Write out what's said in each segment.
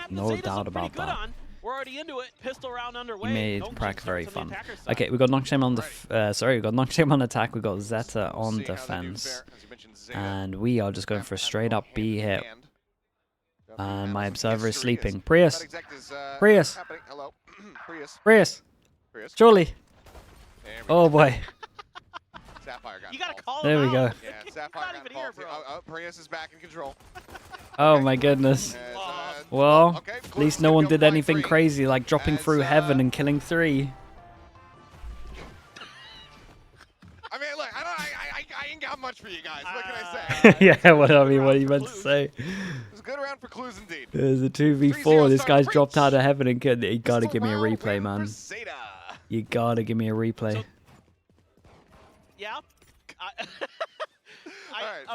No doubt about that. We're already into it. Pistol round underway. He made Prac very fun. Okay, we got Nongshim on the sorry, we got Nongshim on attack. We got Zeta on defense, and we are just going for a straight up B hit. And my observer is sleeping. Prius, Prius, Prius, Surely. Oh boy. You gotta call there we go. Yeah, Sapphire got here, bro. Oh, Prius is back in control. Oh my goodness. Well, okay, at least no one did anything crazy like dropping through heaven and killing 3. I mean, look, I ain't got much for you guys. What can I say? Yeah, what I mean, what are you meant to say? It was a good round for clues indeed. There's a 2v4. This guy's dropped out of heaven and killed. You gotta give me a replay, man. You gotta give me a replay. So, yeah.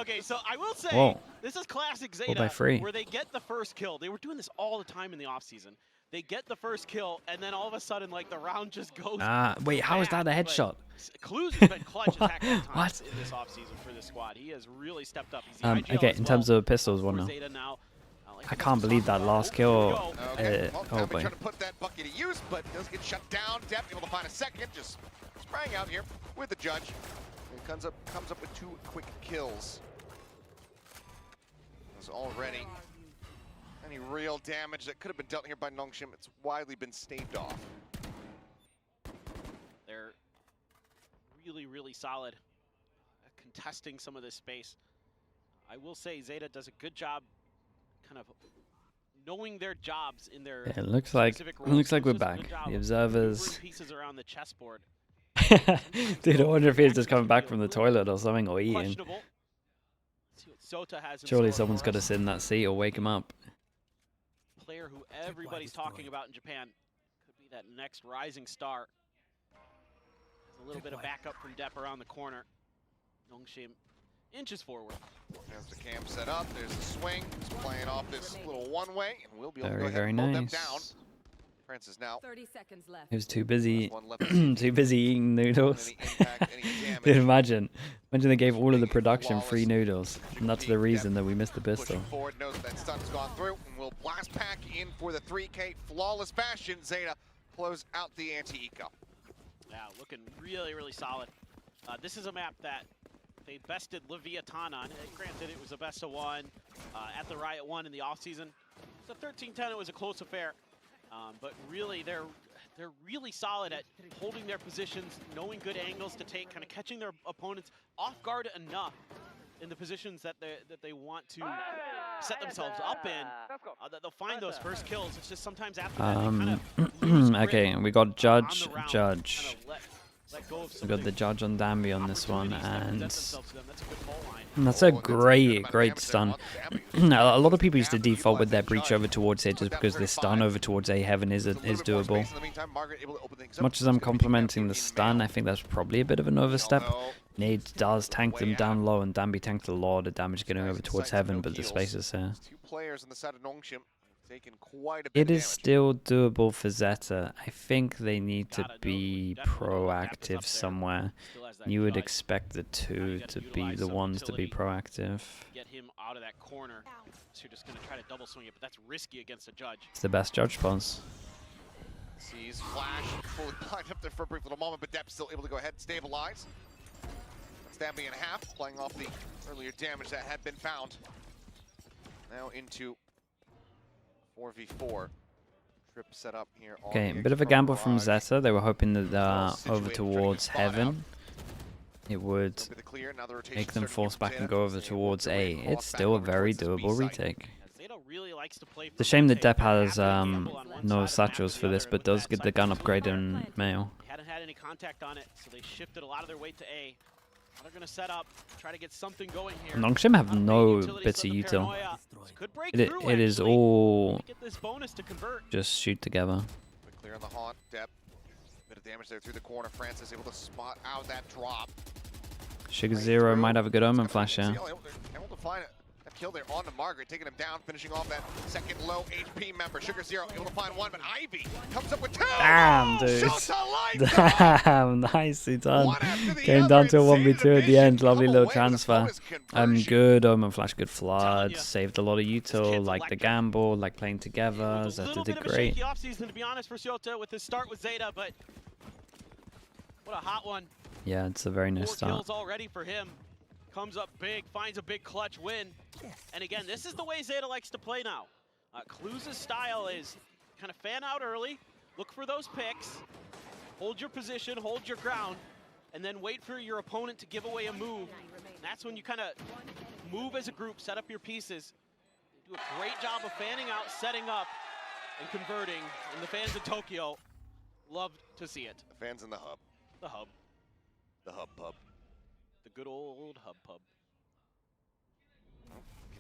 Okay, so I will say, this is classic Zeta, where they get the first kill. They were doing this all the time in the offseason. They get the first kill, and then all of a sudden, like, the round just goes. Wait, how is that a headshot? Clues has been clutch attack times in this offseason for this squad. He has really stepped up. He's the okay, in terms of pistols, one now. I can't believe that last kill. Oh boy. Trying to put that bucket to use, but does get shut down. Depth able to find a second, just spraying out here with the judge. And comes up with 2 quick kills. There's already any real damage that could have been dealt here by Nongshim. It's widely been staved off. They're really, really solid contesting some of this space. I will say Zeta does a good job kind of knowing their jobs in their it looks like we're back. The observers. Pieces around the chessboard. Dude, I wonder if he's just coming back from the toilet or something, or eating. Surely someone's got to sit in that seat or wake him up. Player who everybody's talking about in Japan could be that next rising star. There's a little bit of backup from Depp around the corner. Nongshim inches forward. As the cam set up, there's a swing. He's playing off this little one-way, and we'll be able to go ahead very and hold them nice. down. Francis now. 30 seconds left. He was too busy, eating noodles. Dude, imagine they gave all of the production free noodles, and that's the reason that we missed the pistol. Forward, knows that stun's gone through, and will blast pack in for the 3K flawless fashion. Zeta close out the anti-eco. Yeah, looking really, really solid. This is a map that they bested Leviathan on. Granted, it was a best of 1 at the Riot 1 in the offseason. So 13-10, it was a close affair. But really, they're really solid at holding their positions, knowing good angles to take, kind of catching their opponents off guard enough in the positions that they want to set themselves up in. That they'll find those first kills. It's just sometimes after that, they kind of okay, we got Judge. We got the Judge on Danby on this one, and that's a great stun. Now, a lot of people used to default with their breach over towards it just because the stun over towards A Heaven is doable. As much as I'm complimenting the stun, I think that's probably a bit of an overstep. Nade does tank them down low, and Danby tanked a lot of damage getting over towards Heaven, but the space is here. It is still doable for Zeta. I think they need to be proactive somewhere. You would expect the 2 to be the ones to be proactive. Get him out of that corner. So you're just going to try to double swing it, but that's risky against a Judge. It's the best Judge pause. Sees Flash fully blind up there for a brief little moment, but Depp's still able to go ahead and stabilize. Stabbing in half, playing off the earlier damage that had been found. Now into 4v4. Trip set up here. Okay, a bit of a gamble from Zeta. They were hoping that over towards Heaven, it would make them force back and go over towards A. It's still a very doable retake. It's a shame that Depp has no satchels for this, but does get the gun upgrade in Mail. Hadn't had any contact on it, so they shifted a lot of their weight to A. They're going to set up, try to get something going here. Nongshim have no bits of util. It is all just shoot together. Clear on the haunt, Depp. Bit of damage there through the corner. Francis able to spot out that drop. Sugar Zero might have a good omen flash here. Able to find it. kill there on to Margaret, taking him down, finishing off that second low HP member. Sugar Zero able to find one, but Ivy comes up with two. Damn, dude. Shots of light. Damn, nicely done. One after the Came other, down to a and Zeta 1v2 at the end. Division Lovely come little away with a transfer. bonus conversion. Good Omen Flash, good flood. ya, Saved a lot of util, like the gamble, like playing together. A Zeta little did bit of a great. shaky offseason, to be honest, for Shota with his start with Zeta, but what a hot one. Yeah, it's a very nice 4 start. kills already for him. Comes up big, finds a big clutch win. And again, this is the way Zeta likes to play now. Clues' style is kind of fan out early, look for those picks, hold your position, hold your ground, and then wait for your opponent to give away a move. That's when you kind of move as a group, set up your pieces. They do a great job of fanning out, setting up, and converting. And the fans of Tokyo love to see it. The fans in the hub. The hub. The hub pub. The good old hub pub.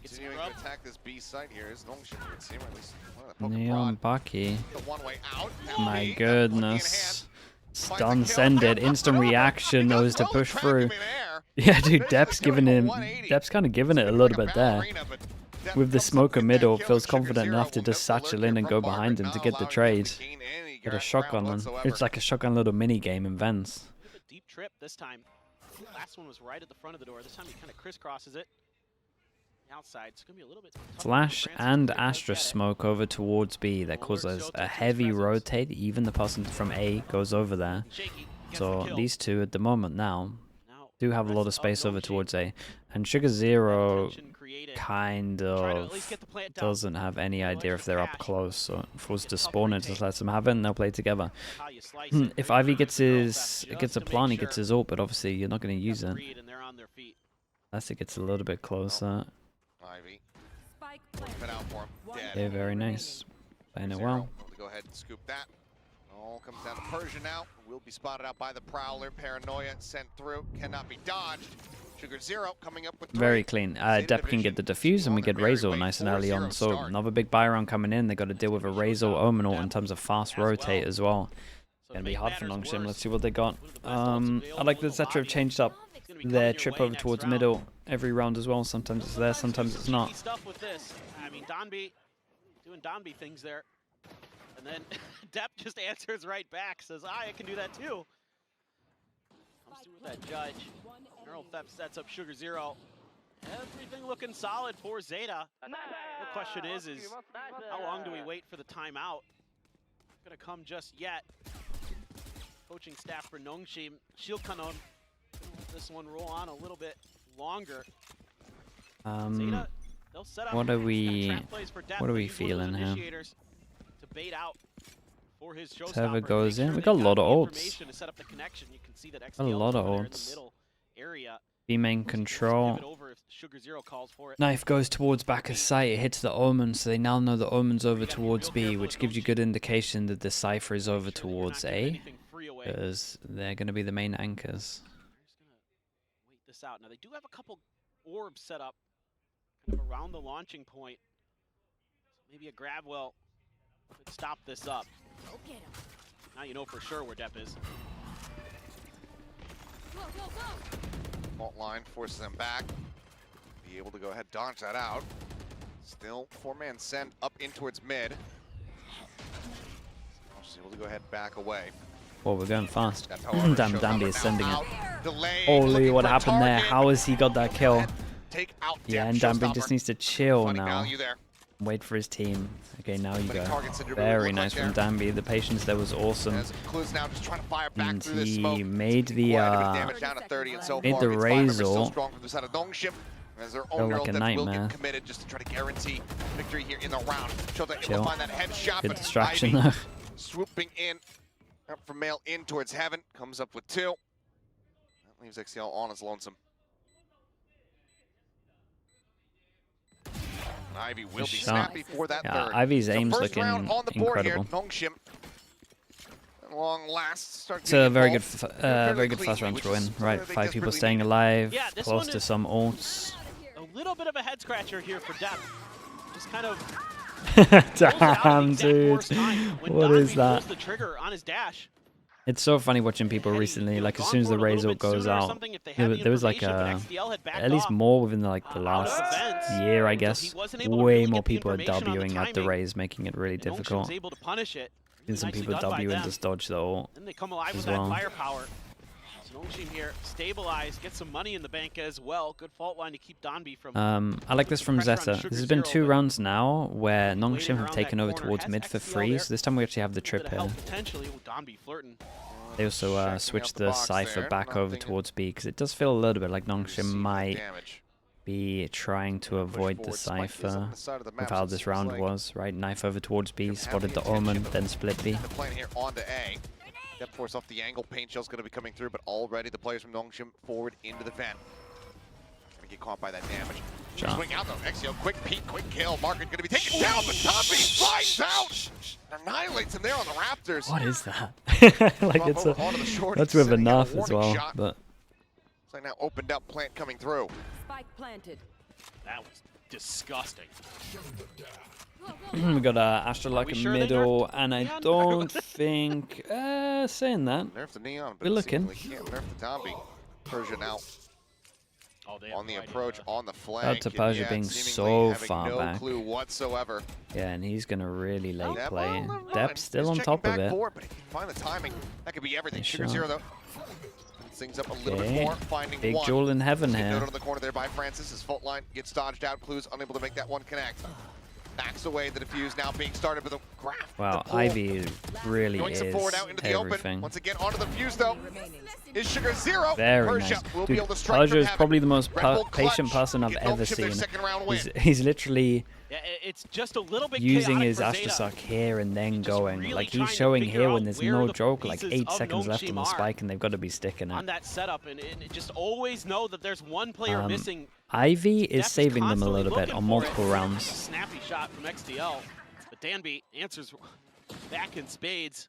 Continuing to attack this B site here is Nongshim. You can see him at least. Neon Bucky. The one way out. My Bucky goodness. finds Stun a kill. send it. Instant reaction Bucky knows to does push track through. him in air. Yeah, dude, Finishes Depp's the kill giving with a him. 180. Depp's kind of giving it a Looking little like bit there. ballerina, but Depp With the comes up smoker with that middle, kill, feels and Sugar confident Zero enough to will just miss the satchel lurk in here and from go Margaret, behind him to not get the allowing him trade. to gain any Get a ground shotgun one. whatsoever. It's like a shotgun little mini game in Vents. A deep trip this time. Last one was right at the front of the door. This time he kind of crisscrosses it. The outside. It's going to be a little bit tougher Flash for Francis and to get Astra it. smoke over towards B. That causes a heavy rotate. Even the person from A goes over there. Shaky gets the So kill. these two at the moment now Now, do have a lot of rest space over Nongshim. towards A. And Sugar Zero Tension created. kind Try to at of least get the plant down. doesn't have any idea if they're up cash. close. So if it was to Tough spawn it, retake. just lets them have it and they'll play together. How you slice Hmm, it. If Very Ivy good gets for girls, his that's gets just a to plant, he make gets sure his ult, but obviously you're not going to use they have it the read and they're on their feet. unless it gets a little bit closer. Ivy. Put out for him. Dead. Yeah, very nice. Playing it Zero. well. Able to go ahead and scoop that. All comes down to Persia now. Will be spotted out by the Prowler. Paranoia sent through. Cannot be dodged. Sugar Zero coming up with 3. Very clean. Zeta Depp can get the Division defuse and we on get their merry Razor way. nice and early 4-0 on. So start. another big buy round coming in. They got to deal with a Razor Omen ult in terms of fast rotate as well. So Gonna to be make hard for matters Nongshim. worse, Let's see what they got. one of the best ults I like available that in the Zeta have lobby. changed up It's gonna be coming their your trip way over next towards round. middle every round as well. Sometimes it's there, sometimes it's not. Cheeky stuff with this. I mean, Donby doing Donby things there. And then Depp just answers right back, says, I can do that too. Comes through with that judge. Neural Theft sets up Sugar Zero. Everything looking solid for Zeta. The question is how long do we wait for the timeout? It's gonna come just yet. Coaching staff for Nongshim, Shield Kanon. Let this one roll on a little bit longer. Zeta, they'll set up What are we trap plays for Depp, what are but we he's one of those feeling here? initiators to bait out for his Server showstopper. goes Make in. sure We they've got a lot of the ults. information to set up the connection. You can see that A lot of XDL in the ults. middle area. B main Give control. it over if Sugar Zero calls for it. Knife goes towards back of sight. It hits the Omen, so they now know the Omen's over towards B, which gives you good indication that the Cypher is over Make sure that you're not towards giving A, anything free away. because they're going to be the main anchors. They're just gonna wait this out. Now they do have a couple orbs set up kind of around the launching point. So maybe a grab well could stop this up. Now you know for sure where Depp is. Fault line forces them back. Be able to go ahead, dodge that out. Still 4-man send up in towards mid. She's able to go ahead back away. Oh, we're going fast. That's however Damn, shows Danby up is now sending it. out. Delayed, Holy, looking what for a happened there? target. How has he got that kill? Take out Yeah, Depp, and Danby showstopper. just needs to chill Finding now. value there. Wait for his team. Okay, now you Many go. targets that it really Very looked nice like from Danby. The patience there was awesome. As Clues now just trying to fire back And through this he smoke. made the Quite a bit of damage down to 30 and so made far the against 5 members Razor still strong from the side of Nongshim. As their feel own like neural a depth will nightmare. get committed just to try to guarantee victory here in the round. Shota able Chill. to find that headshot, Good but distraction Ivy though. swooping in up from Mail in towards Heaven. Comes up with 2. That leaves XCL on his lonesome. And Ivy will be shot. snappy for that Yeah, third. Ivy's So aim's first round looking on the board incredible. here. Nongshim. At long last, start It's a very good, involved. very good cleanly, first round which to win. is Right, where they 5 people desperately staying need it. alive, Yeah, this close one to is- some ults. A little bit of a head scratcher here for Depp. Just kind of pulls it out at the Damn, exact dude. worst time when What Donby is that? pulls the trigger on his dash. It's so funny watching people recently, like as soon as the Raze ult goes out, there was like at least more within the last year, I guess. Way more people are Wing at the Raze, making it really difficult. And some people W and just dodge the ult as well. Nongshim here, stabilize, get some money in the bank as well. Good fault line to keep Donby from. I like this from Zeta. This has been 2 rounds now where Nongshim have taken over towards mid for free, so this time we actually have the trip here. They also switched the Cypher back over towards B, because it does feel a little bit like Nongshim might be trying to avoid the Cypher with how this round was, right? Knife over towards B, spotted the Omen, then split B. Depth force off the angle, paint shell's going to be coming through, but already the players from Nongshim forward into the vent. Gonna get caught by that damage. Swing out though, Exio, quick peek, quick kill. Market gonna be taken down, but Tommy flies out! Annihilates him there on the Raptors. What is that? Like it's that's with enough as well, but it's like now opened up, plant coming through. Spike planted. That was disgusting. We got Astra like a middle, and I don't think saying that. Nerf the Neon, but we're looking. Can't nerf the Tommy. Persia now on the right approach, here. on the flank. Out to Persia being so far no back. Clue whatsoever. Yeah, and he's gonna really late play. Well, Depp still on top of it. Forward, but if you find the timing, that could be everything. Yeah, Sugar sure. Zero though. Things up a little bit more, finding Big one. jewel in heaven here. Note on the corner there by Francis. His fault line gets dodged out. Clues unable to make that one connect. Backs away, the defuse now being started with a graph. Wow, Ivy really going is forward out into the everything. open. Once again onto the fuse though. Is Sugar Zero. Very Persia nice. will Dude, be able to strike Persia from is heaven. probably the most Red Bull patient clutch. person I've Get ever Nongshim their seen. second round win. He's literally Yeah, it's just a little bit using chaotic his for Astra Zeta. suck here and then Just going. really Like trying he's to showing figure here out when there's where no the joke, like pieces 8 of seconds left on Nongshim the are spike, and they've got to be sticking on it. that setup, and just always know that there's one player missing. Ivy is Depp saving them a constantly little bit looking on for multiple it. rounds. Snappy shot from XDL, but Danby answers back in spades.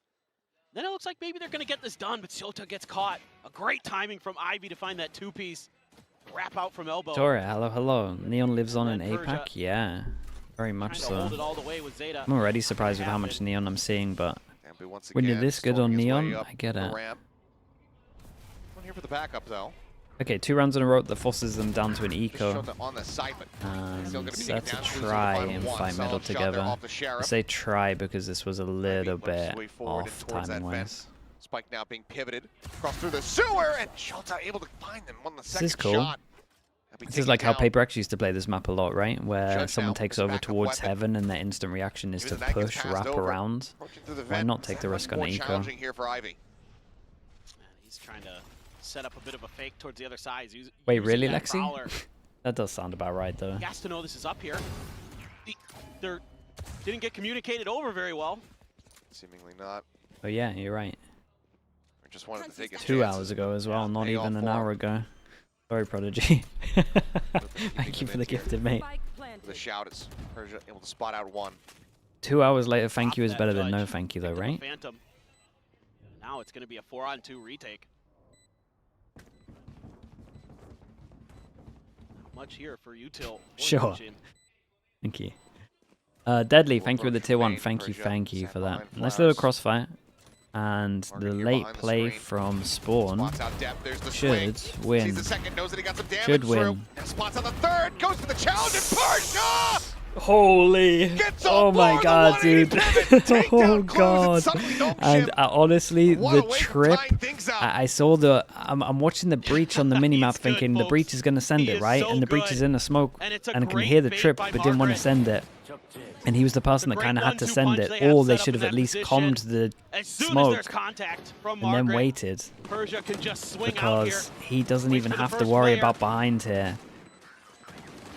Then it looks like maybe they're going to get this done, but Shota gets caught. A great timing from Ivy to find that 2-piece. Wrap out from elbow. Victoria, hello, hello. Neon lives on in And then APAC? Yeah, very much Trying to hold so. it all the way with Zeta. I'm already surprised with how much Neon I'm seeing, but Danby once when you're again this good on storming his way Neon, up I get the it. ramp. One here for the backup though. Okay, 2 rounds in a row that forces them down to an Just eco. Shota on the side, but still gonna be taken That's a down. Clues in the try final and one. fight middle Solid shot there together. off the I Sheriff. say try because this was a little Works his bit way forward off and towards that timing vent. wise. Spike now being pivoted across through the sewer, and Shota able to find them on the second is cool. shot. This is like how Paper X used to play this map a lot, right? Where Judge someone now takes with over backup towards weapon. heaven and their instant reaction is to Even the knife gets push, passed wrap over. around. Approaching through the Why vent. not take the Much risk on more eco? challenging here for Ivy. He's trying to set up a bit of a fake towards the other side. Wait, really, that Lexi? prowler. That does sound about right, though. He has to know this is up here. They didn't get communicated over very well. Seemingly not. But yeah, you're right. Or just wanted to take a 2 chance. hours ago as well, not Pay even off an for hour him. ago. Sorry, Prodigy. Thank you for the gifted, mate. Spike The planted. shout is Persia able to spot out one. 2 hours later, thank you is That better than no Judge thank you, though, picked up a right? Phantom. Now it's going to be a 4-on-2 retake. Not much here for util. Sure. Thank you. Deadly, thank you with the tier 1. Thank you for that. Nice little crossfire. And the late play from Spawn Spots out depth. There's the should swing. win. Sees the second, knows that he got some damage Should through. win. And spots on the third, goes for the challenge, and Persia Holy! gets Oh on my board, god, the dude! 180 pivot, Oh takedown, close, god! suddenly Nongshim And honestly, one the away from trip. tying things up. I saw the. I'm watching the breach on the minimap, He's good, thinking the folks. breach is gonna send He it is right, so and the breach good. is in the smoke, And it's a and I can great hear the bait trip, by but didn't want to Margaret. send it. And he was the person that great kind of had to 1-2 send punch it, they have or they set up should in have at that least position. calmed the As soon as smoke there's contact from and then Margaret, waited, Persia can just swing out here. because he doesn't Wait even for the have to first worry player. about behind here.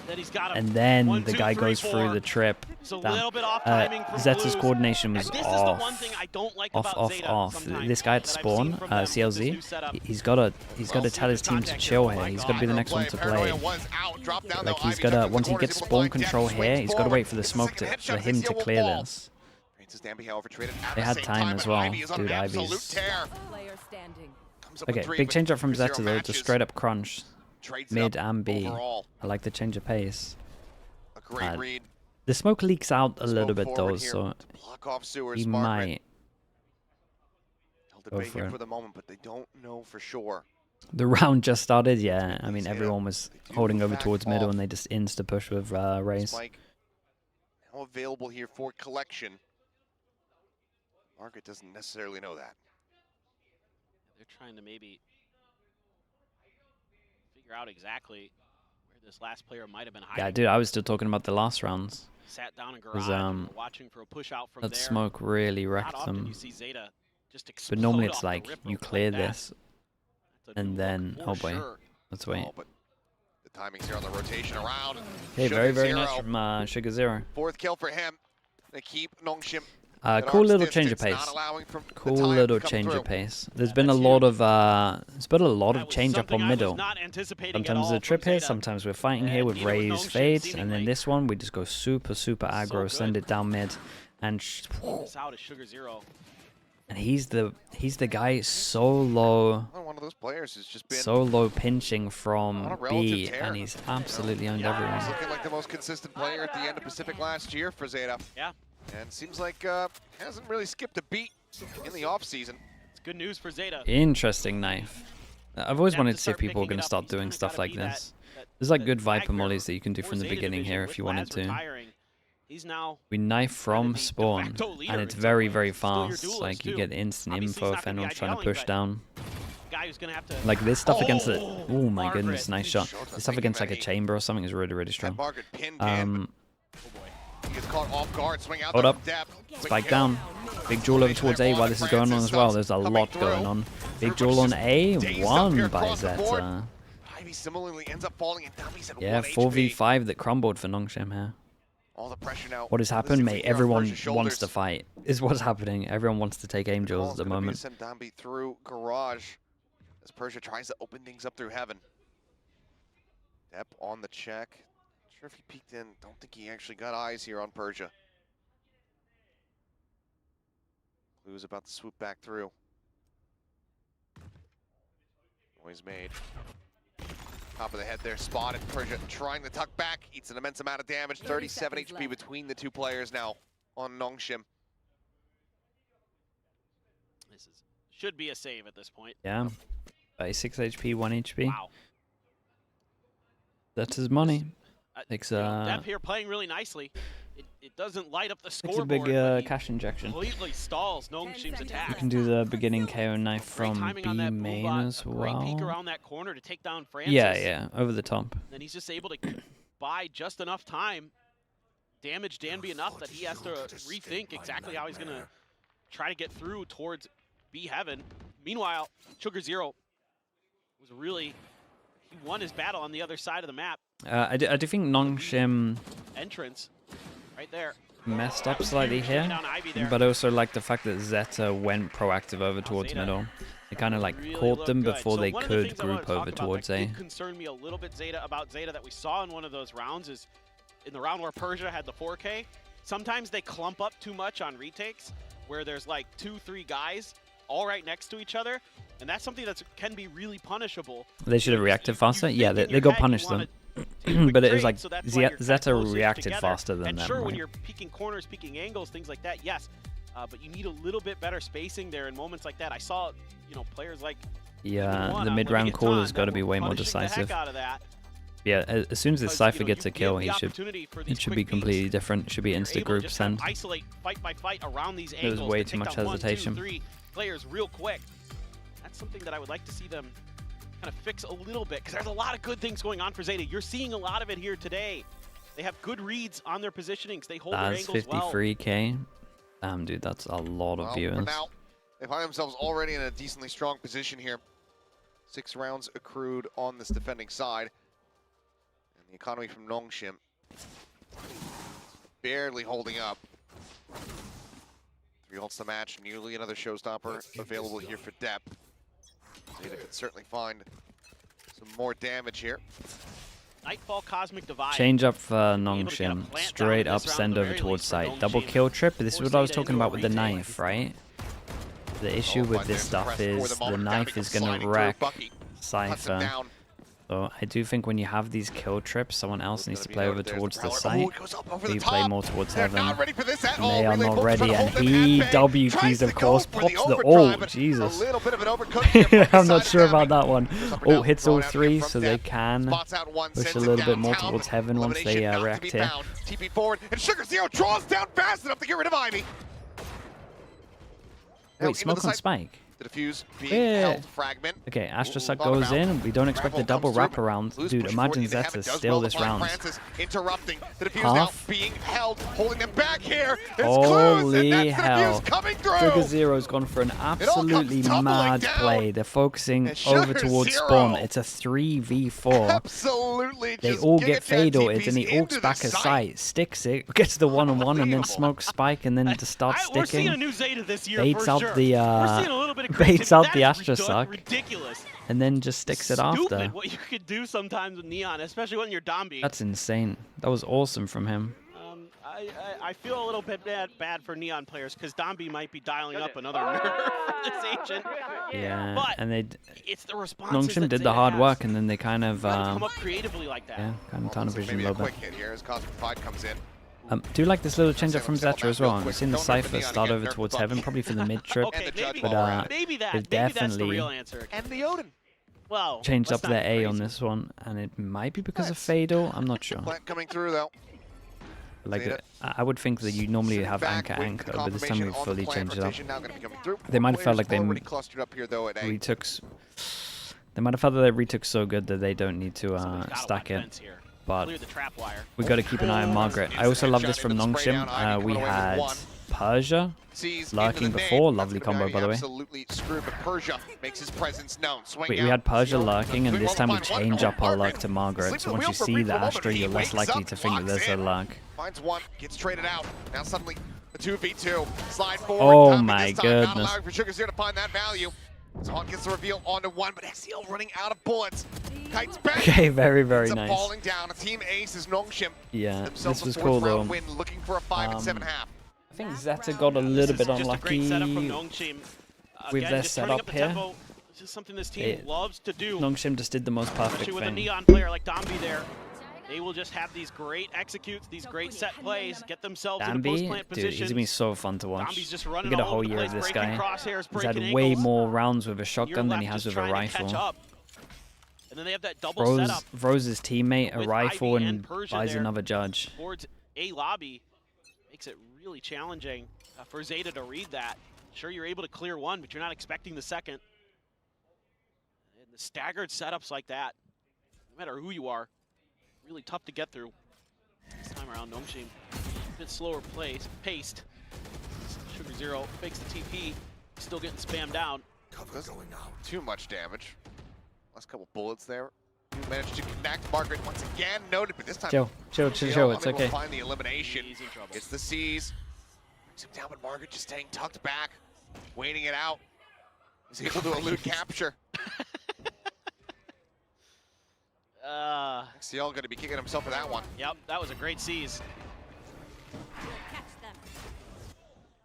Then he's got him. And then 1, the 2, guy 3, goes 4. through the trip. It's a Damn. little bit off timing from Zeta's Blues. coordination was And this off. is the one thing I don't like Off, about off, Zeta off. sometimes This guy at that I've seen spawn, from them with this new CLZ, setup. he's got to tell his team to chill here. He's got to be the next one to play. Like he's got to, once he gets spawn control here, he's got to wait for the smoke for him to clear this. They had time as well, dude. Ivy's. Player standing. Okay, big change up from Zeta though, just straight up crunch, mid and B. I like the change of pace. A great read. The smoke leaks out a little bit though, Smoke so forward here to block off sewers. he Margaret might. held Debate for here it. for the moment, but they don't know for sure. The round just started, yeah. I mean, Zeta, everyone was they do holding over back towards middle, off. and they just insta push with Raze. Spike now available here for collection. Market doesn't necessarily know that. They're trying to maybe figure out exactly where this last player might have been hiding. Yeah, dude, I was still talking about the last rounds. Sat down in 'Cause, garage and were watching for a push out from That there. smoke really Not wrecked often them. you see Zeta just But explode normally off it's the like, ripper you like clear that. this, That's a and new then, look for oh boy, sure. let's wait. Oh, but the timing's here on the rotation around. Okay, Sugar very, very Zero. nice from Sugar Zero. 4th kill for him. They keep Nongshim. Cool little change of pace. Cool little change of pace. There's been a lot of change up on middle. Sometimes the trip here, sometimes we're fighting here with Raze fades, and then this one we just go super aggro, send it down mid, and he's the guy so low, One of those players has just been so low pinching from on a relative B, tear. and he's absolutely owned everyone. He's looking like the most consistent player at the end of Pacific last year for Zeta. Yeah. And seems like hasn't really skipped a beat in the off season. It's good news for Zeta. Interesting knife. I've always wanted to see if people are going to start doing stuff like this. There's like good Viper mollies that you can do from the beginning here if you wanted to. We knife from spawn, and it's very fast. Like, you get instant info if anyone's trying to push down. Like this stuff against the... Oh my goodness, nice shot. This stuff against like a chamber or something is really strong. He gets caught off guard, swing out Hold there up. from depth. Spike down. Big duel over towards A while this is going on as well. There's a lot going on. Big duel on A, won by Zeta. Ivy similarly ends up falling and Dummy's at Yeah, 1 HP. 4v5 that crumbled for Nongshim here. All the pressure now. What has happened, mate? Everyone Persia's wants to shoulders. fight. Is what's happening. Everyone wants to take aim drills at the moment. Send Dambi through garage as Persia tries to open things up through heaven. Depp on the check. Not sure if he peeked in. Don't think he actually got eyes here on Persia. Clue's about to swoop back through. Noise made. Top of the head there, spotted. Persia trying to tuck back. Eats an immense amount of damage. 37 HP left. between the two players now on Nongshim. Should be a save at this point. Yeah. 36 HP, 1 HP. Wow. That's his money. Takes Depp here playing really nicely. It doesn't light up the It's a scoreboard. big but he cash injection. completely stalls Nongshim's You attack. can do the beginning KO knife Great from timing B on that main move, as great peek well. around that corner to take down Francis. Yeah, over the top. Then he's just able to buy just enough time, damage Danby enough that he has to rethink exactly how he's going to try to get through towards B Heaven. Meanwhile, Sugar Zero was really, he won his battle on the other side of the map. I do think Nongshim Entrance right there. messed up slightly here, Down Ivy there. but I also like the fact that Zeta went proactive over towards Zeta middle. They kind of like really caught look them good. before So they one of the could things I wanna group talk over about towards that A. did concern me a little bit about Zeta that we saw in one of those rounds is in the round where Persia had the 4K. Sometimes they clump up too much on retakes where there's like 2-3 guys all right next to each other, and that's something that can be really punishable. They should have reacted faster. You Yeah, think in they your got head you punished wanna them. take a quick But it was trade, like so that's why you're kinda Zeta closest reacted together. faster than and them. sure, when right? you're peeking corners, peeking angles, things like that, yes. But you need a little bit better spacing there in moments like that. I saw, players like Yeah, the mid-round call has got to be way more decisive. Yeah, as soon as this Cypher gets a kill, it should be completely different. It should be insta group send. Isolate fight by fight around these There was angles way to too take much down 1, 2, hesitation. 3 players real quick. That's something that I would like to see them kind of fix a little bit, because there's a lot of good things going on for Zeta. You're seeing a lot of it here today. They have good reads on their positionings. They hold their That's angles well. 53k. Damn, dude, that's a lot of viewers. For now, they find themselves already in a decently strong position here. 6 rounds accrued on this defending side. And the economy from Nongshim barely holding up. 3 ults to match, nearly another showstopper available here for Depp. Zeta could certainly find some more damage here. Nightfall Cosmic Divide. Change up for able to get a Nongshim. plant Straight down up this round send at the over very towards least for site. Double Nongshim. kill trip. This is Or what I was Zeta talking into a about with the retake. knife, right? The issue But with they're this stuff suppressed for is the moment. knife Dambi is comes going sliding to through. wreck Bucky cuts him Cypher. down. So I do think when you have these kill trips, someone else needs to play over towards the site. Oh, it goes up over So the you play top. more towards They're heaven. not ready for this at And all. they are Relay not Bolts ready, trying to and hold them he at bay. W Tries keys, to of go course, for pops the overdrive, but Jesus. A little bit of an overcooked here from I'm the not side sure of about Dami. that one. Goes up or Oh, down, hits thrown all out here three, from so Dep. they can Spots out one, push sends a it little bit more downtown, towards but heaven once they elimination not to react be here. found. TP forward, and Sugar Zero draws down fast enough to get rid of Ivy. Now Wait, into smoke the on site. Spike. The defuse being Yeah. held fragment. Okay, Astra Suck thought goes about. in. We don't expect the Gravel double comes through, wraparound. Blues Dude, push imagine forward into Zeta heaven, does steal well this to find round. Francis interrupting. The defuse Half. now being held, holding them back here. It's Holy Clues, and that's the hell. defuse coming through. Sugar Zero's gone for an absolutely tumbling mad down. play. They're focusing And Sugar over towards Zero. spawn. It's a 3v4. Absolutely. They just all get Giga fade Jet ulted, and he TPs ults into back the a sight, sticks it, gets the one-on-one, and then smokes Spike, and then just starts We're seeing a sticking. new Zeta this year Baits for out sure. the, We're seeing a little bit of baits creativity. out That the is Astra Suck, ridiculous. and then just sticks it after. Stupid what you could do sometimes with Neon, especially when you're Dombi. That's insane. That was awesome from him. I feel a little bit bad for Neon players because Dombi might be dialing up another nerf for this agent. Yeah, But and they it's the response. Nongshim did the hard work, and then they kind of come up creatively like that. yeah, kind of tunnel vision a Maybe a little quick bit. hit here as Cosmic Pride comes in. Do like this little change up from Zeta as well. We've seen the Cypher start over towards heaven, probably for the mid trip, Okay, maybe, but maybe they've that's the definitely real answer. And the Odin. Well, changed up let's not their get A on crazy. this one, and it might be because of Let's- Fado. I'm not sure. Plant coming through though. Like Zeta. I would think that you normally Sitting have back, anchor, waiting for but this time we confirmation on the fully plant changed it up. rotation now gonna be coming through. They might have felt Players like they already clustered up here though at A. They might have felt that they retook so good that they don't need to Somebody's gotta stack watch it. fence here. But Clear the trap wire. we got to keep an eye on Margaret. I also love this from Nongshim. We had Persia Sees lurking into the nade. before. That's Lovely gonna combo, be by the way. Absolutely screwed, but Persia makes his presence known. Swing Wait, out. we had Persia Zero. lurking, and Doing this well time to we find one. change up our lurk Margaret to Margaret. sleeps So in the once you wheel for a see brief the moment, Astra, he you're less wakes likely up, to think that locks there's a in. lurk. Finds one, gets traded out. Now suddenly the 2v2. Slide forward. Oh Tommy my this time, not goodness. allowing for Sugar Zero to find that value. Zahn gets the reveal onto one, but XCL running out of bullets. Kites back. Okay, very, very Ends up nice. falling down. A team ace is Nongshim. Yeah, Themselves this was a cool fourth though. round win, looking for a 5 and 7.5. I think Zeta got a little bit Just a great setup from unlucky. Nongshim. with Again, their just turning setup up the here. tempo. This is something this team It- loves to do. Nongshim just did the most perfect Especially with a thing. Neon player like Dombi there. They will just have these great executes, these great set plays, get themselves in the post-plant Dude, he's positions. gonna be so fun to Dombi's watch. just You running get a all whole over the year place, of this breaking guy. crosshairs, He's had breaking way ankles. more rounds with a You're shotgun than he left has just with a trying to catch rifle. up. And then they have that double setup Throws his teammate a with rifle Ivy and and Persia buys there. another judge. towards A lobby. Makes it really challenging for Zeta to read that. Sure, you're able to clear one, but you're not expecting the second. And the staggered setups like that, no matter who you are, really tough to get through. This time around, Nongshim a bit slower paced. Sugar Zero fakes the TP, still getting spammed down. Too much damage. Last couple bullets there. You managed to connect. Margaret once again noted, but this time Chill. It's unable to okay. find the elimination. He's in trouble. It's the C's. Brings him down, but Margaret just staying tucked back, waiting it out. He's able to elude capture. XCL going to be kicking himself for that one. Yep, that was a great seize.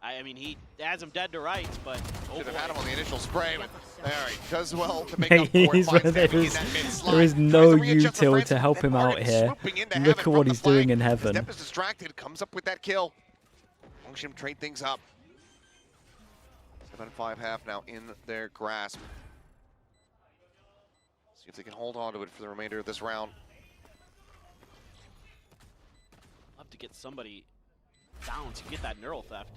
I mean, he has him dead to rights, but oh Should have boy. had him on the initial spray, but there he does well to make up for it. He's Finds there Deppy in is- that mid-slide. there is Tries no to readjust the util frames, to help then him out Margaret here. swooping into Look heaven at from what the he's doing flank. in As heaven. Depp is distracted, comes up with that kill. Nongshim trade things up. 7-5 half now in their grasp. See if they can hold on to it for the remainder of this round. Love to get somebody down to get that neural theft.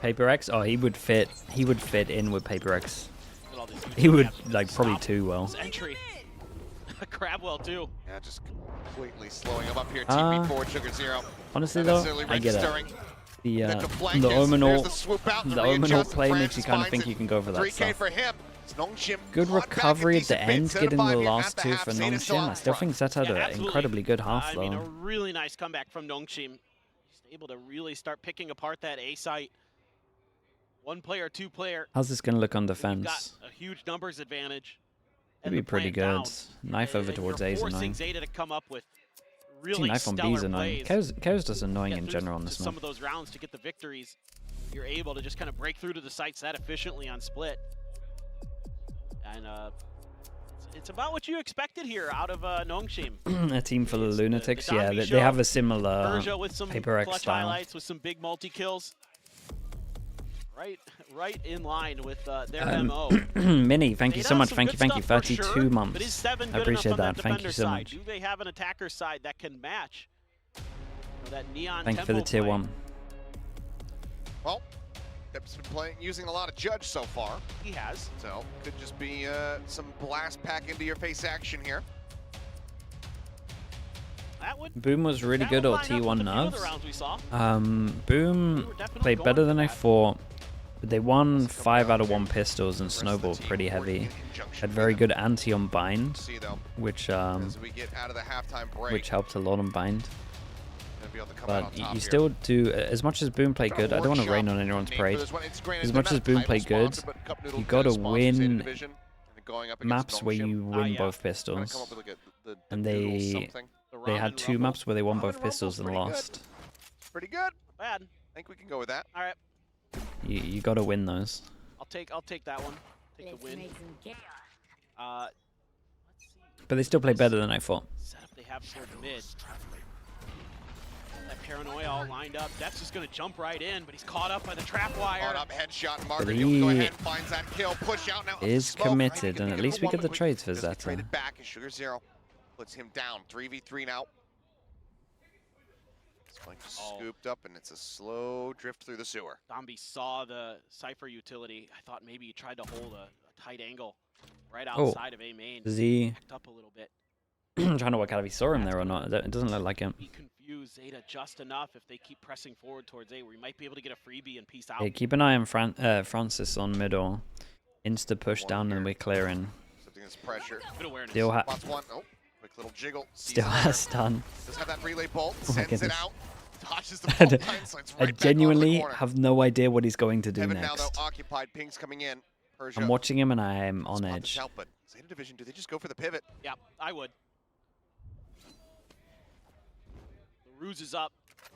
Paper X? Oh, he would fit. He would fit in with Paper X. Look at all these He would UTL like probably stop too well. his entry. Crabwell too. Yeah, just completely slowing him up here. TP forward, Sugar Zero. Honestly Not though, necessarily I get it. registering. The Then to flank the is- there's Ominal the swoop out and the readjust, Ominal and play makes Francis you kind of finds think it. you can go for that 3K stuff. for him. Nongshim Good clawed back a recovery at the decent bit, end, 7-5 getting the here last at two the for half. Zeta still Nongshim. out I still front. think Zeta had Yeah, an absolutely. incredibly good half I mean, a though. really nice comeback from Nongshim. He's able to really start picking apart that A site. One player, two player. How's this gonna look on You've defense? got a huge numbers advantage. It'd and be the pretty plant good. down. Knife over And towards you're A is forcing annoying. Zeta to come up with See, really knife on B stellar is annoying. plays. Chaos just annoying Get in through general on to this some map. of those rounds to get the victories. You're able to just kind of break through to the sites that efficiently on split. And it's about what you expected here out of Nongshim. A team full of lunatics. Yeah, Danbi they have show. a similar Persia with some Paper X clutch style. highlights, with some big multi-kills. Right in line with their MO. Mini, thank you Zeta so has much. some Thank good you, thank you. stuff for 32 sure, months. But is 7 I good appreciate enough on that. Thank you defender so side? much. Do they have an attacker side that can match that neon Thank you for the tempo tier play? 1. Well, Depp's been using a lot of Judge so far, He has. so could just be some blast pack into your face action here. That would Boom was really that good, would or line up with T1 a few of the nerves. rounds we saw. Boom We were definitely played going better for than I that. thought, but they won Let's come 5 down out of to 1 pistols and the rest of the snowballed team pretty working heavy. in conjunction Had with very them. good anti on bind, See though, which as we get out of the halftime break, helped a lot on bind. gonna be able to come out on But top you here. still do, as much as Boom played good, I don't want to rain on anyone's Name for parade. this one. It's granted As they're much not as Boom title played good, sponsored, but Cup Noodle you gotta does sponsor Zeta win Division, and going up against maps where Nongshim. you win yeah. both Trying to pistols. come up with like the And noodle they- something. The They had ramen 2 rumble. maps where they won Ramen both rumble's pistols and pretty good. lost. Pretty good. Not bad. I think we can go with that. All right, You gotta win those. I'll take that one. Take the win. Let's see. But they still play better than I thought. Setup they have towards mid. That paranoia all lined up. That's just gonna jump right in, but he's caught up by the trap wire. Caught up, headshot. Margaret But able to go he ahead and finds that kill. Push out now. is Smoke, right? committed, He and can at least we one, get the but trades for does get Zeta. traded back, and Sugar Zero puts him down. 3v3 now. Spike just scooped up, and it's a slow drift through the sewer. Danbi saw the Cypher utility. I thought maybe he tried to hold a tight angle right Oh. outside of A main. Z Backed up a little bit. trying to work out if he saw him there or not. It doesn't look like him. He confused Zeta just enough if they keep pressing forward towards A, where he might be able to get a freebie and peace out. Yeah, keep an eye on Francis on middle. Insta push down and we're clearing. Accepting this pressure. Good awareness. Still, Spots one. Oh, quick little jiggle. Sees still another. has stun. Does have that relay bolt. Oh my Sends it goodness. out. Dodges the bolt line, slides I right back onto the genuinely corner. have no idea what he's going to do Heaven now, next. though, occupied. Pings coming in. Persia. I'm watching him and I am on spot this edge. out, but Zeta Division, do they just go for the pivot? Yeah, I would. The ruse is up.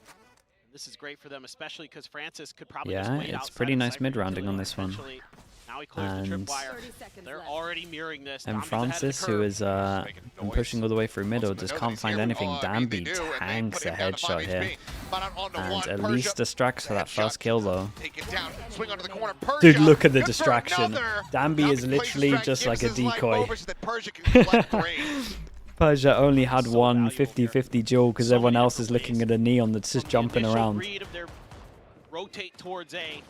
And this is great for them, especially because Francis could probably just Yeah, wait it's outside pretty of the nice Cypher mid-rounding on utility this one. potentially. Now he clears the And- tripwire. 30 seconds They're left. already mirroring this. And Danbi's ahead of the Francis, who curve. is Making been noise. pushing all the way through middle, Also, just they know can't that he's find here. anything. Oh, I mean, they Danby do, and they tanks put a him down to 5 headshot here. HP. But out on the And one, at Persia, least distracts for that headshot. first kill though. Take it down, swing onto the corner. Persia, Dude, look at the good for distraction. another. Danby Now is he plays literally strike, just like gives a his life decoy. over so that Persia can collect the raid. Persia only had So one valuable 50-50 duel because So everyone many else is different looking ways. at a neon that's just From the jumping initial around. read of their rotate towards A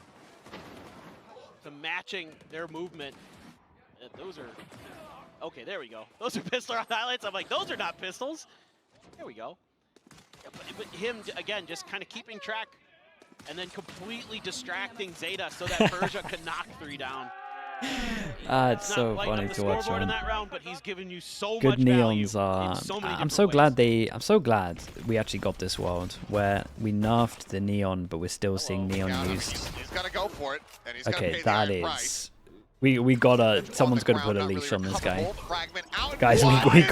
to matching their movement. Those are okay. There we go. Those are pistol round highlights. I'm like, those are not pistols. There we go. Yeah, but him again, just kind of keeping track, and then completely distracting Zeta so that Persia could knock 3 down. It's Not so lighting funny up the to watch, scoreboard in man. that round, but he's given you so Good much value neons are. in so many I'm so different glad ways. I'm so glad we actually got this world where we nerfed the neon, but we're still seeing neon Yeah, used. he's got to go for it, and he's got to Okay, pay the that iron price. is. We gotta. On Someone's the gotta put a ground, not leash really on this guy. recoverable. Fragment out. Guys, What we is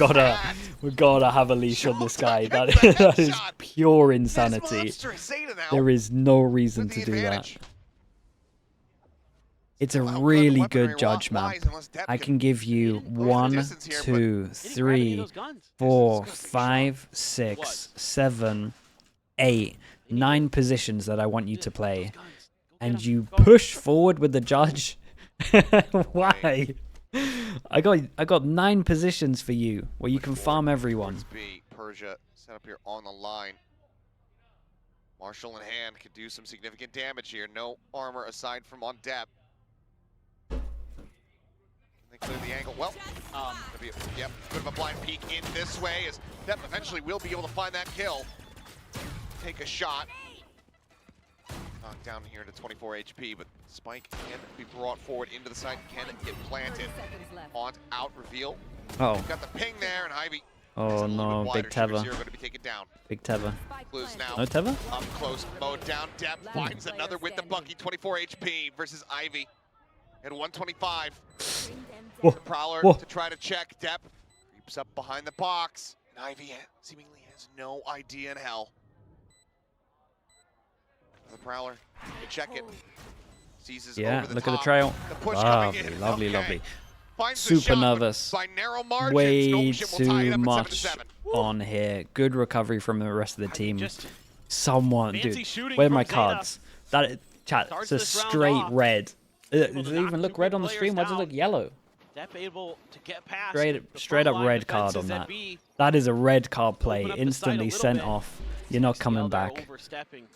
gotta that? have a leash on this guy. Showtime That gets the that is headshot. pure This insanity. monster is Zeta now There is no reason with to the do that. advantage. It's a Wow, good really weaponry good judge map. wise unless Depp I can can give you didn't go the 1, distance here, but 2, He didn't grab any of 3, those guns. 4, This is gonna 5, What? 6, 7, 8, 9 positions that I want you to play, Those guns. Go get and 'em. you Go. push forward with the judge. Why? I got 9 positions for you where you can farm everyone. towards B. Persia set up here on the line. Marshall in hand could do some significant damage here. No armor aside from on Depp. They clear the angle. Well, gonna be yep, bit of a blind peek in this way as Depp eventually will be able to find that kill. Take a shot. Knocked down here to 24 HP, but Spike can be brought forward into the side, can get 30 planted. seconds left. Haunt out, reveal. Oh, Got the ping there, and Ivy. oh no, big Teva. Going to be taken down. Big Teva. Spike Clues planted. now. No Teva? Up close, mowed down. Depp Last finds player another with the standing. Bucky. 24 HP versus Ivy at 125. Bring them Whoa. down. The Prowler Whoa. to try to check. Depp creeps up behind the box. And Ivy seemingly has no idea in hell. The Prowler to check it. Seizes Yeah, over the look top. at the trail. The push coming in. Lovely, lovely, Okay. lovely. Finds the super shot, but nervous. by narrow margins, Way Nongshim will tie it too up at much 7-7. on here. Good recovery from the rest of the team. Just Someone, fancy dude, shooting where are from my Zeta. cards? That chat, Starts it's a this round straight off. red. Does Able it to knock even look two red big on the players stream? Why does it down. look yellow? Depp able to get past Straight the up front line red card on defenses that. at B. That is a red card play. Open up the site a Instantly little sent bit. off. You're not coming CL there back. overstepping.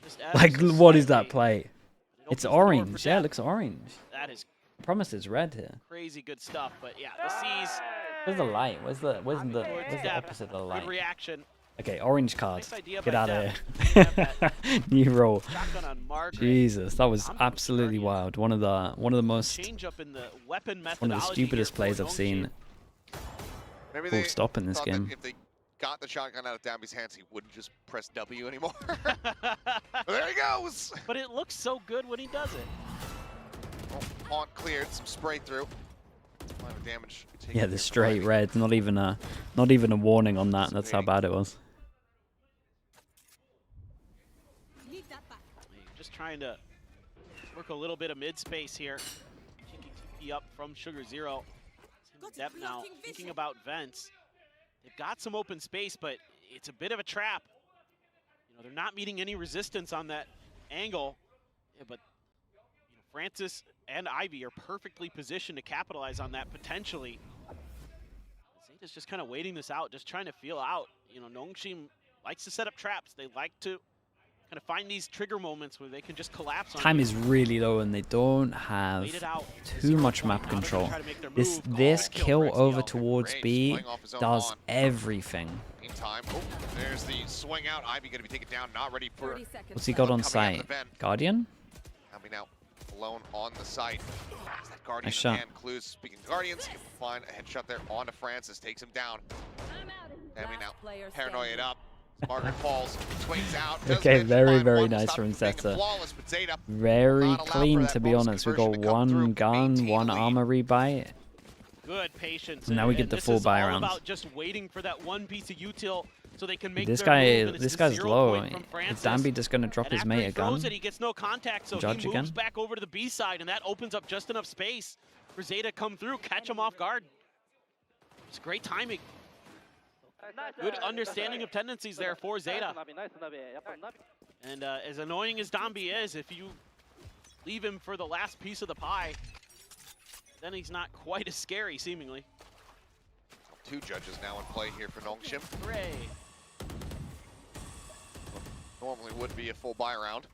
Just Like, ever so what is that slightly. play? It It's opens the door for orange. Yeah, Depp. it looks orange. That is I promise it's red here. crazy good stuff. But yeah, the C's. Where's the light? Where's the Depp. opposite of the light? Good reaction. Okay, orange card. Nice idea Get by out Depp. of here. New roll. Shotgun on Margaret. Jesus, that was I'm absolutely Guardian. wild. One of the most Change up in the weapon methodology. one of the stupidest here plays for I've seen. Nongshim. Maybe Full they stop in this thought game. that if they got the shotgun out of Danby's hands, he wouldn't just press W anymore. But there he goes. But it looks so good when he does it. Oh, Haunt cleared, some spray through. Line of damage taken Yeah, here the for straight Ivy. red. Not even a warning on that. That's how bad it was. Just trying to work a little bit of mid space here. Cheeky TP up from Sugar Zero. Depp now thinking about vents. They've got some open space, but it's a bit of a trap. You know, they're not meeting any resistance on that angle. Yeah, but you know, Francis and Ivy are perfectly positioned to capitalize on that potentially. Zeta's just kind of waiting this out, just trying to feel out. You know, Nongshim likes to set up traps. They like to kind of find these trigger moments where they can just collapse on Time you. is really low, and they don't have Wait it out. too 0 much point. map Now they're gonna control. try to make their This move. this Kill kill for over XL. towards Graves B playing off his own does lawn. everything. Meantime, oh, there's the swing out. Ivy going to be taken down, not ready for 30 seconds. What's he got on coming out of site? the vent. Guardian? Coming out alone on the site. As that Guardian Nice in shot. hand. Clues, speaking of Guardians, he can find a headshot there onto Francis, takes him down. Dammy now Last player paranoid standing. up. Margaret falls, swings out. does Okay, manage to very, find very one, nice stops from being Zeta. flawless, but Zeta Very not allowed for clean, that to be bonus honest. We conversion got to come through, one gun, maintain one the lead. armory bite. Good patience. Now we get the this full is buy all round. about just waiting for that one piece of util so they can make This their guy, move, and it's this the guy's 0 low. point from Is Francis. Danby just gonna drop And his after mate he a throws gun? it, he gets no contact, so Judge he moves again? back over to the B side, and that opens up just enough space for Zeta to come through, catch him off guard. It's great timing. Good understanding of tendencies there for Zeta. And as annoying as Danby is, if you leave him for the last piece of the pie, then he's not quite as scary, seemingly. Two judges now in play here for Nongshim. Hooray. Normally would be a full buy round.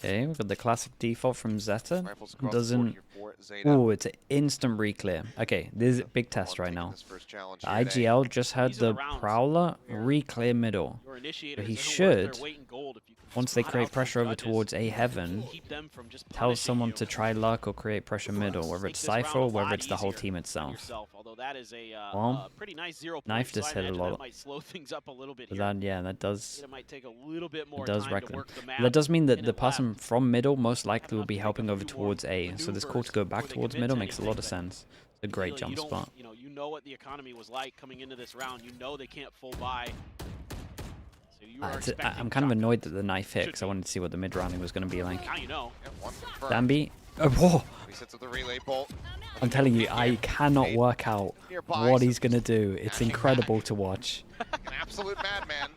Okay, we've got the classic default from Zeta. Rifles across the board Doesn't. here for Zeta. Oh, it's an instant re-clear. Okay, this is a big test right Taking now. this first challenge The here today. IGL just had These are the the rounds. Prowler re-clear middle. Your initiators He are worth should, their weight in gold if you can Once they spot create out pressure those over judges towards A and heaven, keep them from just tell punishing someone you. to try luck or create pressure middle, whether Make it's this round Cypher a or whether lot it's the whole easier team for itself. yourself, although that is a Well, pretty nice 0 point, knife so just I hit a imagine lot that of- might slow things up a little bit But here. that, yeah, that does. It might take a little bit more It does time reckon. to work the map. That does mean that in the it person left. from middle most likely will Have be to make helping a over few more towards A. So this call to maneuvers go back before they towards commit middle to makes a lot of anything, but sense. It's a great Really, jump you don't- spot. You know what the economy was like coming into this round. You know they can't full buy. So you are expecting I'm kind of shotguns. annoyed that the knife hit Should because I be. wanted to see what the mid rounding was going to be like. Now you know. Yeah, one confirmed. Danby, whoa! He sets up the relay bolt. I'm telling you, I cannot work out Nearby, what so he's going to do. It's mashing incredible back. to watch. An absolute madman.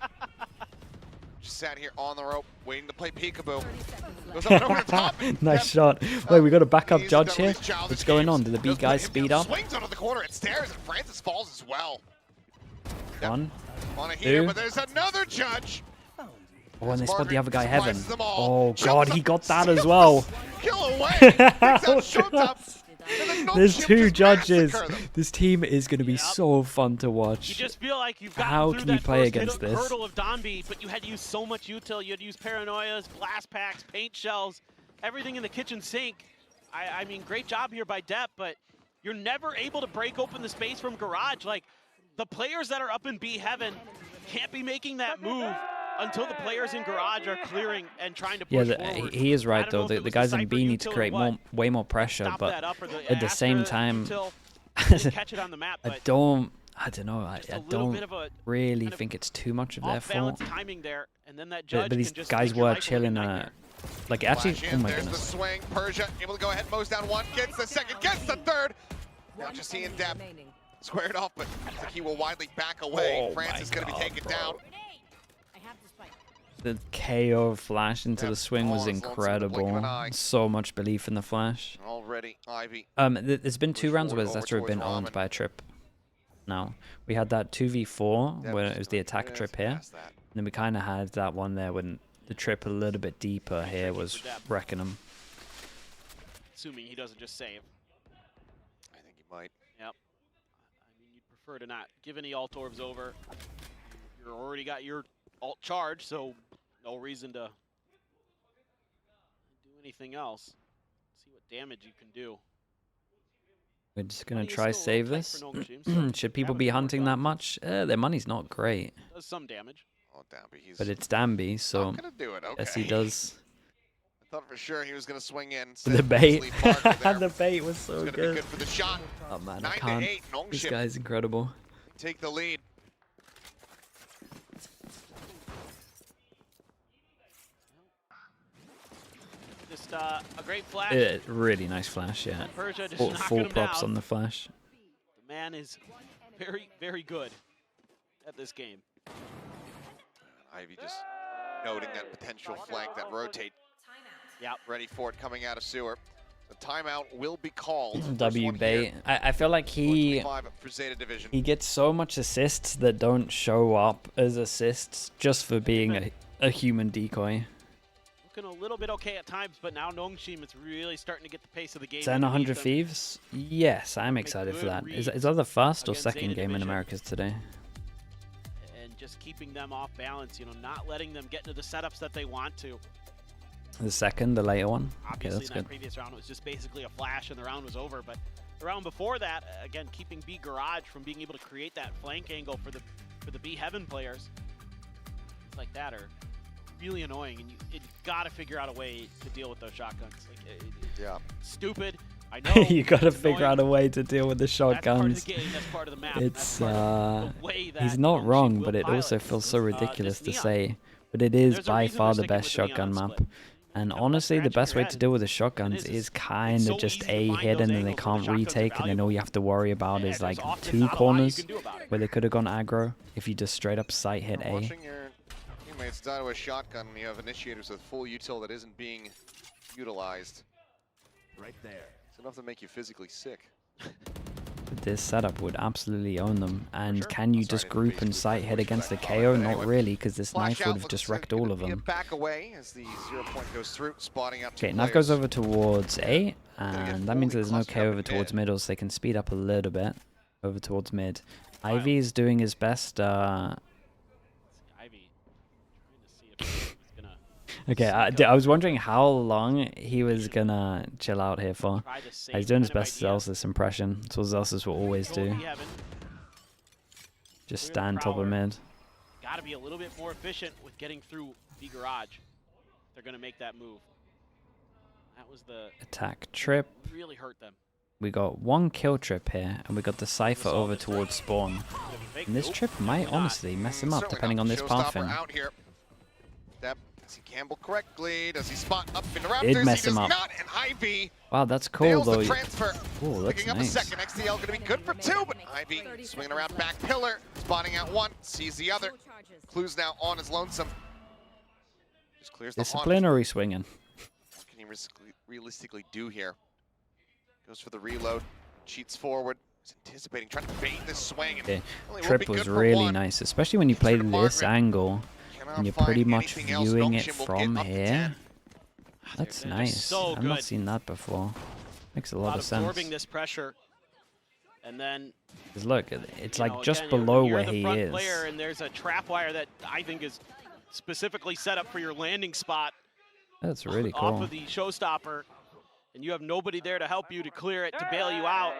Just sat here on the rope, waiting to play peekaboo. 30 seconds Goes left. up and over the top. Nice shot. Wait, we got a backup judge here. What's going on? Did the B guys speed up? Swings onto the corner and stares, and Francis falls as well. One. On a heater, Two. but there's another judge. Oh, and they spot the Margaret other guy, Heaven. surprises them all. Oh, God, Jumps he up, got that steals as well. Kill away. Takes out Oh, Short God. Top. And then There's Nongshim two just judges. massacre them. This team is going to be Yep. so fun to You watch. just feel like you've gotten How through can you that play first against this? hurdle of Danby, but you had to use so much util. You had to use paranoias, blast packs, paint shells, everything in the kitchen sink. I mean, great job here by Depp, but you're never able to break open the space from Garage. Like, the players that are up in B Heaven can't be making that move until the players in Garage are clearing and trying to push Yeah, forward. he is I right, don't though. know if The, it the was guys in Cypher B need to util or create what. way more pressure, Stop but that up, or at the same Astra time, util, I didn't catch it on the map, but don't know. just I a little bit don't of a really kind of think it's too much of their off-balance fault. timing there, and then that judge But these can just guys make your were life a living chilling. nightmare. Like actually, Flash oh in, my there's the goodness. swing. Persia able to go ahead, mows down one, gets the second, gets the third. Now just seeing Deb squared off, but I think he will widely back away. Oh France is going to be taken down. The KO flash into Yep. the swing was All in the blink of an incredible. eye. So much belief in the flash. Already, Ivy. There's been 2 Push rounds where forward Zeta have over been towards owned Ramen. by a trip. Now, we had that 2v4 Deb where just it was the attack yeah, trip it's here. past that. And then we kind of had that one there when the trip a little bit deeper here was wrecking him. Assuming he doesn't just save. I think he might. Yep. I mean, you'd prefer to not give any alt orbs over. You're already got your alt charge, so no reason to do anything else. See what damage you can do. We're just going Money to is try still a save little tight this. for Gnome Team, so Should people Damage be will work hunting out. that much? Their money's not great. Does some damage. Oh, Danby, he's But it's Danby, not so going to do it. Okay. yes, he does. I thought for sure he was going to swing in. The bait. Sleep Parker there. The bait was It's so going to be good. good for the shot. Oh man, I 9 can't. to 8. Gnome This Ship guy's incredible. take the lead. Just a great flash. Really nice flash, yeah. Persia just Full knocking him props down. on the flash. The man is very, very good at this game. Ivy just noting that potential flank, that rotate. Yep. Ready for it coming out of sewer. The timeout will be called. First W one bait. here. I feel like he 25 for Zeta Division. gets so much assists that don't show up as assists just for being a human decoy. Looking a little bit okay at times, but now Nongshim is really starting to get the pace of the game. 10 100 underneath them. Thieves? Yes, I'm excited for that. Is that the first or against second Zeta game in Division. Americas today? And just keeping them off balance, you know, not letting them get into the setups that they want to. The second, the later one? Okay, Obviously, that's in that good. previous round, it was just basically a flash and the round was over. But the round before that, again, keeping B Garage from being able to create that flank angle for the B Heaven players, things like that are really annoying. And you gotta figure out a way to deal with those shotguns. Like, Yeah. stupid. I know. You gotta it's figure out a way to deal with the That's part of shotguns. the game. That's part of the map. It's that's part of the way that he's not Nongshim wrong, will but it pilot also feels so this ridiculous to neon. say. But it is There's a by reason far they're the best sticking with the shotgun neon map. split. And Help honestly, the scratch best your way head. to deal with the It shotguns is. is It's kind so of just easy to A find hidden those and they angles where the can't shotguns are retake, and then valuable. all you have to worry about is There's like often 2 not a lot you corners can do about it. where they could have gone aggro if you just straight up sight hit You're A. watching your teammates die to a shotgun, and you have initiators with full util that isn't being utilized. Right there. It's enough to make you physically sick. This setup would absolutely own them. And sure. can you Sorry, just didn't group face and the sight hit push against the that. KO? But Not anyway, really, because this Flash knife would out have looks just like wrecked gonna all of be a them. back away as the 0 point goes through, spotting out two Okay, knife players. goes over towards A, Gonna get and that means fully there's no clustered KO up over in towards mid. middle, so they can speed up a little bit over towards mid. Wow. Ivy is doing his best. Ivy trying to see if he was gonna Okay, I was wondering how long he was gonna chill out here for. try to save He's doing his kind of best idea. Zelsis impression. That's what Zelsis will always Control do. B Heaven. Just Clear the stand top of prowler. mid. Got to be a little bit more efficient with getting through B Garage. They're going to make that move. That was the Attack trip. really hurt them. We got 1 kill trip here, and we got the Cypher over towards spawn. Bit of a fake. And this Nope, trip might definitely not. honestly mess him up, Certainly depending not. on this Showstopper pathing. out here. Deb, does he gamble correctly? Does he spot up in the Raptors? It'd mess he does him up. not, and Ivy Wow, that's cool nails though. the transfer. Oh, that's Picking up nice. a second. XDL going to be good for 2, but Ivy swinging around back pillar, spotting out 1, sees the other. Clues now on his lonesome. Just clears the haunt. Disciplinary swinging. What can he realistically do here? Goes for the reload, cheats forward. He's anticipating, trying to bait this swing. And Okay, only will trip be good was for really 1. nice, especially when you play to this Margaret. angle Cannot and you're find pretty much anything else. viewing it Nongshim will from get up to here. 10. That's They're nice. so I've not good seen that before. Makes a lot About of sense. absorbing this pressure. And then 'Cause look, it's you like know, just again, below you're where the he front is. player, and there's a trap wire that I think is specifically set up for your landing spot That's really off cool. of the showstopper, and you have nobody there to help you to clear it, to bail you out.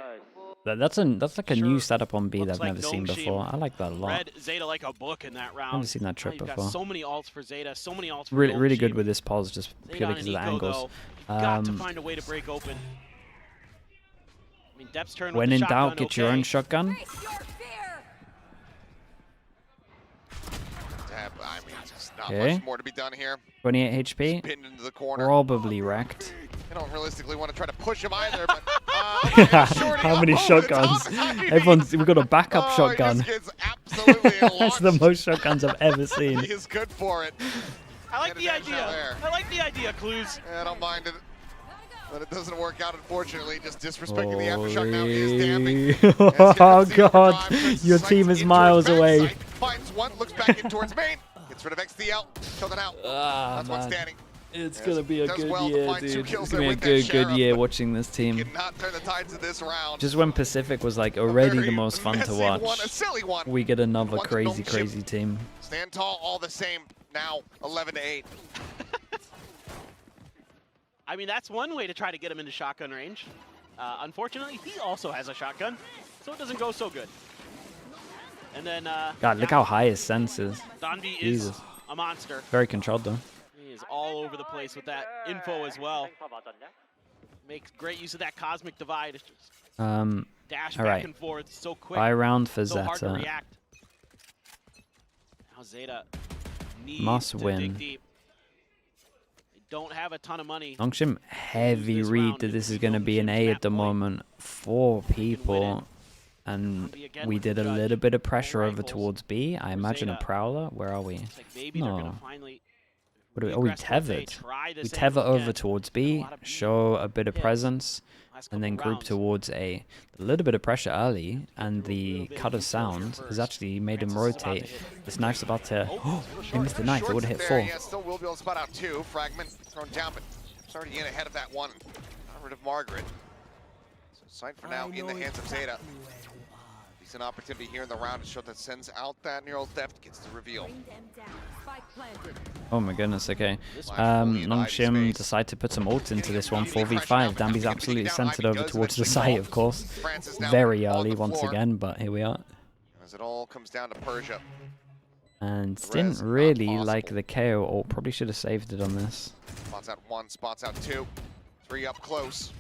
That's like a new Sure, setup on B that looks I've like never seen Nongshim before. I like that a lot. Read Zeta like a book in that round. Never seen that trip You've got before. so many alts for Zeta, so many alts for Really good Nongshim. with this pause, just Zeta purely on because an of the eco, angles. though, you've got to Um, find a way to break open. I mean, Depth's turn with When the in shotgun, doubt, get your own okay. shotgun. Deb, I mean, just not Okay. much more to be done here. 28 HP. Pinned into the corner. Probably wrecked. I don't realistically want to try to push him either, but How many shotguns? We've got a backup shotgun. That's the most shotguns I've ever seen. He is good for it. I like the idea. I like the idea, Clues. I don't mind it. But it doesn't work out, unfortunately. Just disrespecting the aftershock now is damning. Oh, God. Your team is miles away. Finds one, looks back in towards main. Gets rid of XDL. Kill that out. That's one standing. It's going to be a good well year, dude. It's going to be a good year watching this team. Cannot turn the tides of this round. Just when Pacific was like already the most fun to watch, a silly one. we get another crazy team. Stand tall, all the same. Now 11-8. I mean, that's one way to try to get him into shotgun range. Unfortunately, he also has a shotgun, so it doesn't go so good. And then, God, look how high his sense is. Donby is a monster. Very controlled, though. He is all over the place with that info as well. Makes great use of that cosmic divide. It's just dash back and forth, so quick. Buy round for so hard to Zeta. react. Now Zeta needs Must to win. dig deep. They don't have a ton of money. Nongshim heavy read that this is going to be an A at the moment. 4 people. And we did a little bit of pressure over towards B. I imagine a Prowler. Where are we? No. Oh, we tethered. We tether over towards B, show a bit of presence, and then group towards A. A little bit of pressure early, and the cutter sound has actually made him rotate. This knife's about to... Oh, he missed the knife. It would have hit 4. Yeah, still will be able to spot out 2. Fragment thrown down, but it's already in ahead of that one. Got rid of Margaret. So sight for now in the hands of Zeta. Decent opportunity here in the round to show that sends out that neural theft, gets the reveal. Oh my goodness, okay. Nongshim decide to put some ult into this one, 4v5. Danby's absolutely centered over towards the site, of course. Very early once again, but here we are. As it all comes down to Persia. And didn't really like the KO ult. Probably should have saved it on this. Spots out 1, spots out 2. 3 up close.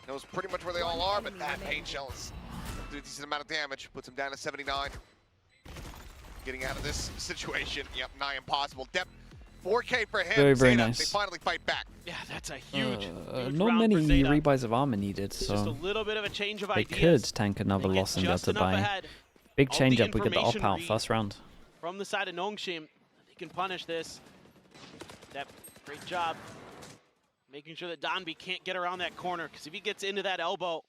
Knows pretty much where they all are, but that paint shell is do a decent amount of damage. Puts him down to 79. Getting out of this situation. Yep, nigh impossible. Depth, 4K for him. Very nice. They finally fight back. Yeah, that's a huge not many rebuys of armor needed, just so a little bit of a change of they ideas. could tank another loss and be able to buy. Ahead. Big change up. We get the op out first round. From the side of Nongshim, they can punish this. Dep, great job. Making sure that Donby can't get around that corner, because if he gets into that elbow,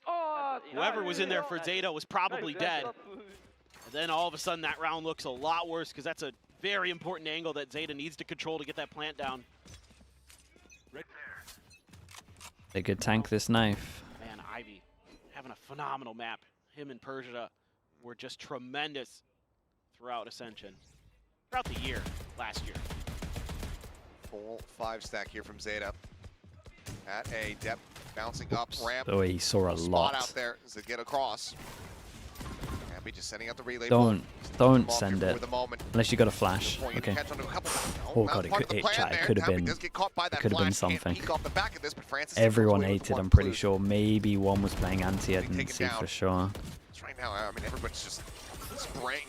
whoever was in there for Zeta was probably dead. And then all of a sudden that round looks a lot worse, because that's a very important angle that Zeta needs to control to get that plant down. They could tank this knife. Man, Ivy having a phenomenal map. Him and Persia were just tremendous throughout Ascension. Throughout the year, last year. Full 5 stack here from Zeta. At A, Dep bouncing up ramp. Oh, he saw a Spot lot. out there as they get across. Abby just sending out the relay. Don't send it unless you got a flash. Okay. Oh god, it could have been something. Everyone ate it. I'm pretty sure. Maybe one was playing anti. I didn't see for sure. Right now, I mean, everyone's just spraying.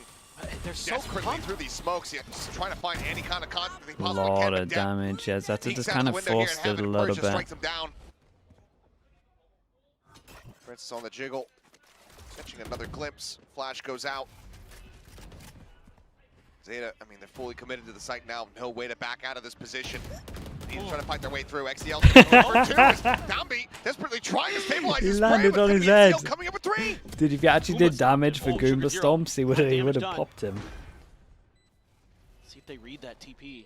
They're so desperately through these smokes, yeah, just trying to find any kind of contact they A possibly can. lot of damage. Yeah, Zeta just kind of forced it a little bit. Francis on the jiggle, catching another glimpse. Flash goes out. Zeta, I mean, they're fully committed to the site now. No way to back out of this position. He's trying to fight their way through. XDL over 2. Donby desperately trying to stabilize his spray. He landed on his head. Coming up with 3. Dude, if you actually did damage for Goomba Stomps, he would have popped him. See if they read that TP.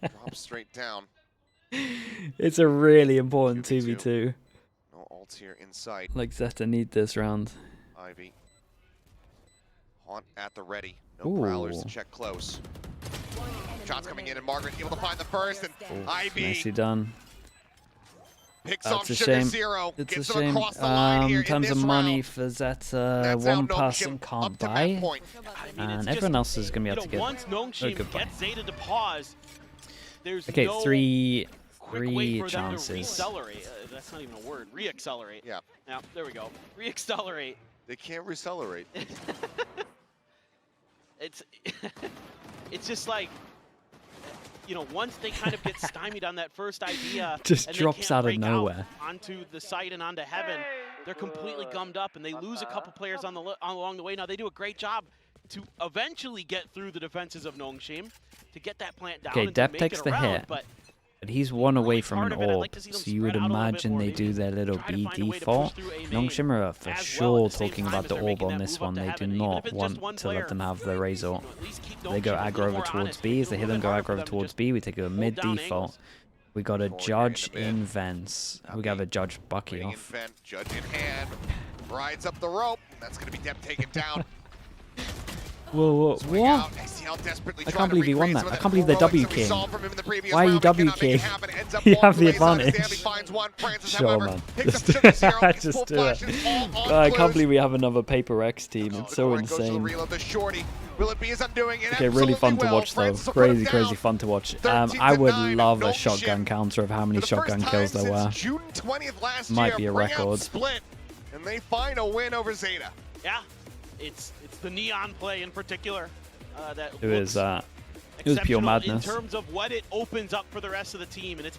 Drops straight down. It's a really important 2v2. No ults here in sight. Like Zeta need this round. Ivy. Haunt at the ready. No prowlers to check close. Shots coming in, and Margaret able to find the first, and Ivy nicely done. Picks off Sugar shame. Zero. It's Gets a them shame. across the line here In terms of this money round. for Zeta, one person can't buy, and everyone else is going to be able to get once Nongshim gets Zeta to pause, there's okay, no three way for chances. them to reaccelerate. That's not even a word. Reaccelerate. Yeah. Now, there we go. Reaccelerate. They can't reaccelerate. It's it's just like you know, once they kind of get stymied on that first idea, Just and drops out of nowhere onto the site and onto heaven, they're completely gummed up, and they lose a couple players on along the way. Now they do a great job to eventually get through the defenses of Nongshim to get that plant down. Okay, and to Depp make takes it the around, hit. but he's one away from an part of it, I'd orb, like to see them so you would spread out a little bit imagine more, they maybe do their little try to B find a way to default. push through A main Nongshim are for as well sure at the same talking time about as the they're orb making on that this move up one. to They do heaven. Even if not it's just want one to let player, them have the result. at least keep They go Nongshim a aggro little over more towards honest, B. make As they it a hit them, little go bit aggro harder over for them towards to B. We take a hold mid down default. angles. We got a Forward judge getting a in bit. vents. We Okay. got a judge Bucky Waiting in off. vent, judge in hand, rides up the rope. That's going to be Depp taken down. Whoa, Swing what? out. ACL desperately I trying can't to believe he won recreate that. some of I can't believe they're heroics W that we king. saw from him in the previous Why are you round. W Cannot make it king? happen. Ends up You walking have the away. Simon advantage. Stanley finds one. Francis, Sure, however, man. picks Just up Sugar Zero. do it. Gets Just full do it. flashes, all on I can't clues. believe we have another Paper X team. Oh, It's the so Warren goes to the insane. reload. The shorty. Will it be his undoing? It Okay, really fun to absolutely will. watch though. Francis will put him Crazy down. fun to watch. 13 I to would 9, love a no shotgun ship. counter of how many For the first shotgun time kills there since were. June 20th last Might year, be a bring out record. Split, and they find a win over Zeta. Yeah, it's the neon play in particular that It was looks pure exceptional madness. in terms of what it opens up for the rest of the team, and it's